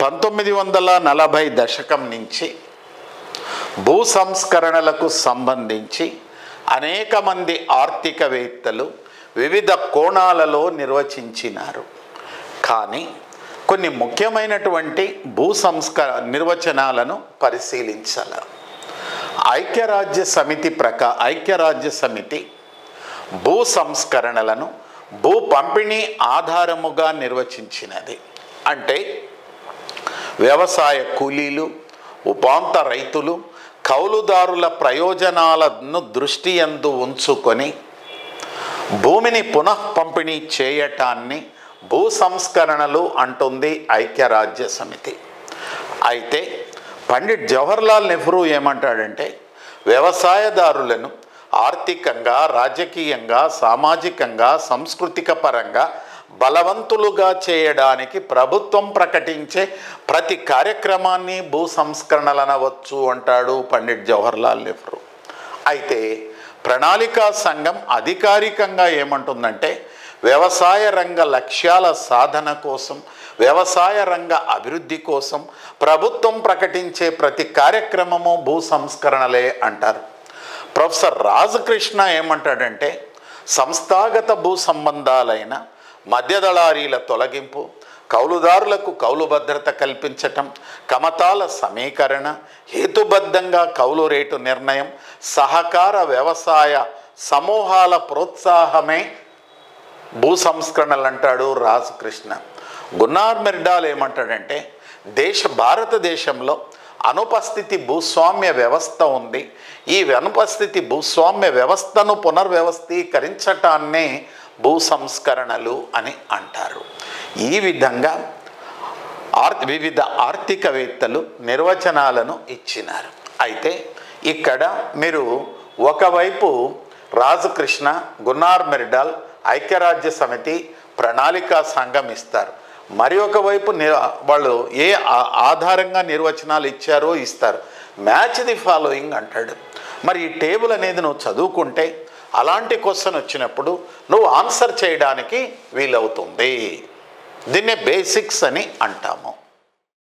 1940 దశకం నుంచి భూ సంస్కరణలకు సంబంధించి అనేక మంది ఆర్థికవేత్తలు వివిధ కోణాలలో నిర్వచించినారు. కానీ కొన్ని ముఖ్యమైనటువంటి భూ నిర్వచనాలను పరిశీలించాల. ఐక్యరాజ్య సమితి భూ సంస్కరణలను భూ పంపిణీ ఆధారముగా నిర్వచించినది. అంటే వ్యవసాయ కూలీలు, ఉపాంత రైతులు, కౌలుదారుల ప్రయోజనాలను దృష్టి యందు ఉంచుకొని భూమిని పునః పంపిణీ చేయటాన్ని భూ సంస్కరణలు అంటుంది ఐక్యరాజ్య సమితి. అయితే పండిట్ జవహర్లాల్ నెహ్రూ ఏమంటాడంటే, వ్యవసాయదారులను ఆర్థికంగా, రాజకీయంగా, సామాజికంగా, సాంస్కృతిక పరంగా బలవంతులుగా చేయడానికి ప్రభుత్వం ప్రకటించే ప్రతి కార్యక్రమాన్ని భూ సంస్కరణలనవచ్చు అంటాడు పండిట్ జవహర్లాల్ నెహ్రూ. అయితే ప్రణాళికా సంఘం అధికారికంగా ఏమంటుందంటే, వ్యవసాయ రంగ లక్ష్యాల సాధన కోసం, వ్యవసాయ రంగ అభివృద్ధి కోసం ప్రభుత్వం ప్రకటించే ప్రతి కార్యక్రమము భూ సంస్కరణలే అంటారు. ప్రొఫెసర్ రాజకృష్ణ ఏమంటాడంటే, సంస్థాగత భూ సంబంధాలైన మధ్యదళారీల తొలగింపు, కౌలుదారులకు కౌలు భద్రత కల్పించటం, కమతాల సమీకరణ, హేతుబద్ధంగా కౌలు రేటు నిర్ణయం, సహకార వ్యవసాయ సమూహాల ప్రోత్సాహమే భూ సంస్కరణలు అంటాడు రాజకృష్ణ. గున్నార్ మిర్డాల్ ఏమంటాడంటే, భారతదేశంలో అనుపస్థితి భూస్వామ్య వ్యవస్థ ఉంది. ఈ అనుపస్థితి భూస్వామ్య వ్యవస్థను పునర్వ్యవస్థీకరించటాన్నే భూ సంస్కరణలు అని అంటారు. ఈ విధంగా వివిధ ఆర్థికవేత్తలు నిర్వచనాలను ఇచ్చినారు. అయితే ఇక్కడ మీరు ఒకవైపు రాజకృష్ణ, గున్నార్ మిర్డాల్, ఐక్యరాజ్య సమితి, ప్రణాళికా సంఘం ఇస్తారు. మరి ఒకవైపు వాళ్ళు ఏ ఆధారంగా నిర్వచనాలు ఇచ్చారో ఇస్తారు. మ్యాచ్ ది ఫాలోయింగ్ అంటాడు. మరి ఈ టేబుల్ అనేది నువ్వు చదువుకుంటే అలాంటి క్వశ్చన్ వచ్చినప్పుడు నువ్వు ఆన్సర్ చేయడానికి వీలవుతుంది. దీన్నే బేసిక్స్ అని అంటాము.